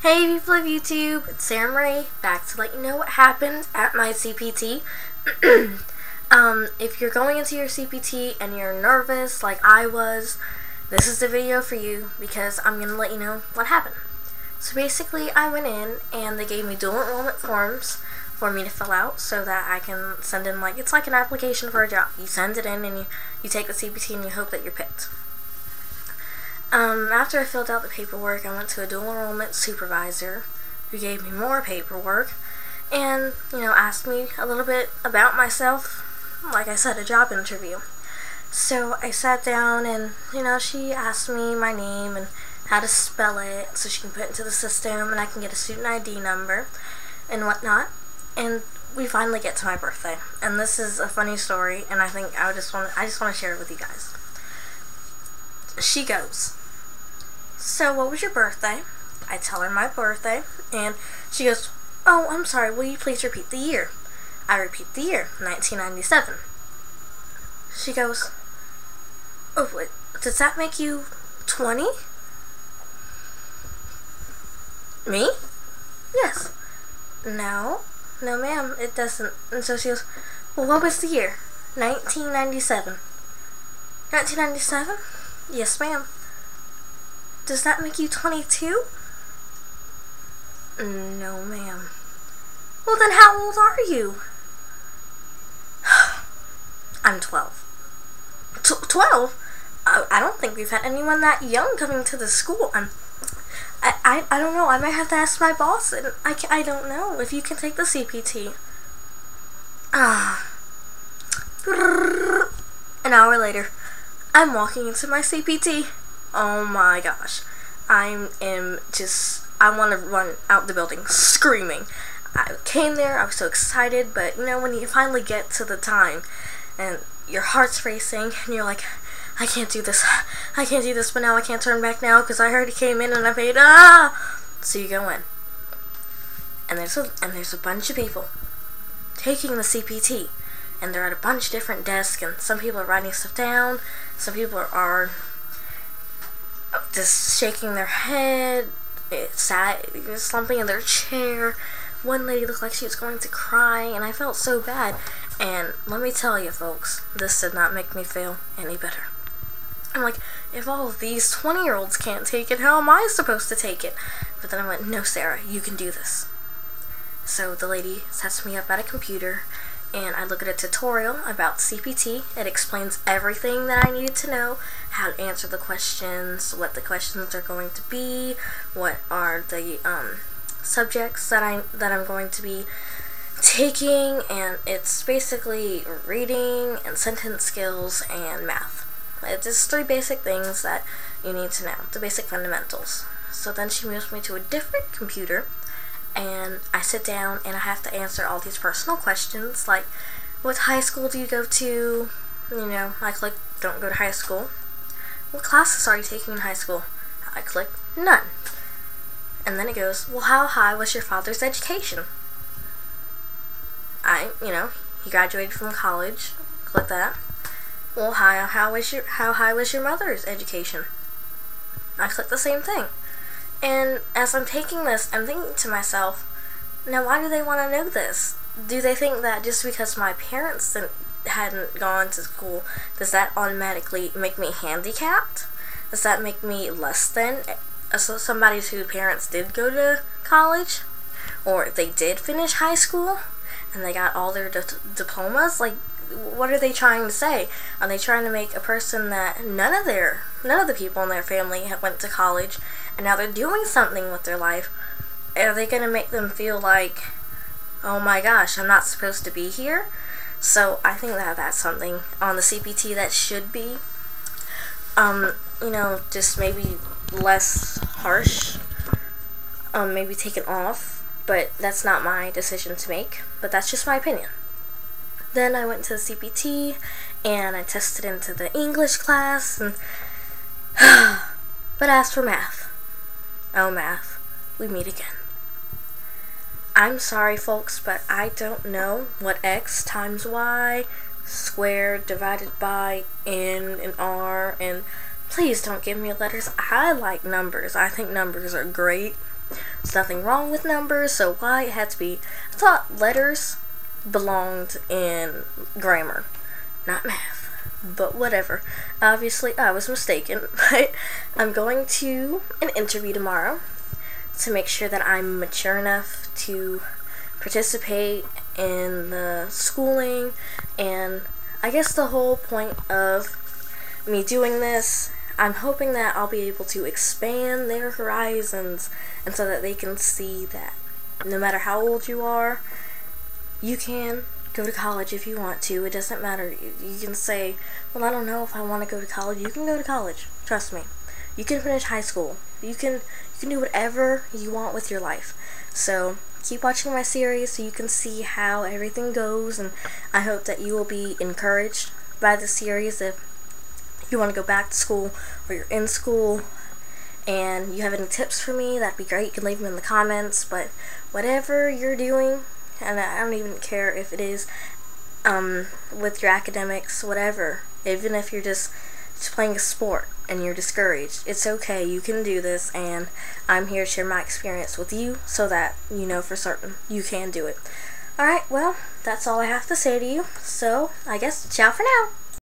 Hey people of YouTube, it's Sarah Marie, back to let you know what happened at my CPT. If you're going into your CPT and you're nervous like I was, this is the video for you because I'm going to let you know what happened. So basically I went in and they gave me dual enrollment forms for me to fill out so that I can send in, it's like an application for a job. You send it in and you take the CPT and you hope that you're picked. After I filled out the paperwork, I went to a dual enrollment supervisor who gave me more paperwork and, asked me a little bit about myself, like I said, a job interview. So I sat down and, she asked me my name and how to spell it so she can put it into the system and I can get a student ID number and whatnot. And we finally get to my birthday. And this is a funny story and I think I just want to share it with you guys. She goes, "So what was your birthday?" I tell her my birthday, and she goes, "Oh, I'm sorry, will you please repeat the year?" I repeat the year, 1997. She goes, "Oh, wait, does that make you 20? Me? Yes. No, ma'am, it doesn't." And so she goes, "Well, what was the year?" 1997. 1997? Yes, ma'am. Does that make you 22? No, ma'am. Well, then how old are you? I'm 12. 12? I don't think we've had anyone that young coming to the school. I don't know. I might have to ask my boss. And I don't know if you can take the CPT. An hour later, I'm walking into my CPT. Oh my gosh. I want to run out the building screaming. I came there, I was so excited, but when you finally get to the time and your heart's racing and you're like, I can't do this, but now I can't turn back now because I already came in and I paid, So you go in. And there's a bunch of people taking the CPT. And they're at a bunch of different desks, and some people are writing stuff down, some people are just shaking their head, slumping in their chair. One lady looked like she was going to cry, and I felt so bad. And let me tell you, folks, this did not make me feel any better. I'm like, if all of these 20-year-olds can't take it, how am I supposed to take it? But then I went, no, Sarah, you can do this. So the lady sets me up at a computer, and I look at a tutorial about CPT. It explains everything that I needed to know, how to answer the questions, what the questions are going to be, what are the subjects that I'm going to be taking, and it's basically reading and sentence skills and math. It's just 3 basic things that you need to know, the basic fundamentals. So then she moves me to a different computer, and I sit down and I have to answer all these personal questions like, what high school do you go to? I click don't go to high school. What classes are you taking in high school? I click none. And then it goes, well, how high was your father's education? He graduated from college. Click that. Well, how high was your mother's education? I click the same thing. And as I'm taking this, I'm thinking to myself, now why do they want to know this? Do they think that just because my parents hadn't gone to school, does that automatically make me handicapped? Does that make me less than somebody whose parents did go to college? Or they did finish high school and they got all their diplomas? What are they trying to say? Are they trying to make a person that none of the people in their family went to college and now they're doing something with their life? Are they going to make them feel like, oh my gosh, I'm not supposed to be here? So I think that that's something on the CPT that should be, just maybe less harsh, maybe taken off, but that's not my decision to make, but that's just my opinion. Then I went to the CPT, and I tested into the English class, and but as for math, oh math, we meet again. I'm sorry folks, but I don't know what x times y squared divided by n and r, and please don't give me letters. I like numbers. I think numbers are great. There's nothing wrong with numbers, so why it had to be? I thought letters belonged in grammar, not math. But whatever. Obviously, I was mistaken. But I'm going to an interview tomorrow to make sure that I'm mature enough to participate in the schooling, and I guess the whole point of me doing this, I'm hoping that I'll be able to expand their horizons, and so that they can see that no matter how old you are, you can go to college if you want to. It doesn't matter. You can say, well, I don't know if I want to go to college. You can go to college. Trust me. You can finish high school. You can do whatever you want with your life. So keep watching my series so you can see how everything goes, and I hope that you will be encouraged by the series if you want to go back to school or you're in school and you have any tips for me. That'd be great. You can leave them in the comments. But whatever you're doing, and I don't even care if it is with your academics, whatever, even if you're just playing a sport and you're discouraged, it's okay. You can do this, and I'm here to share my experience with you so that you know for certain you can do it. Alright, well, that's all I have to say to you, so I guess ciao for now.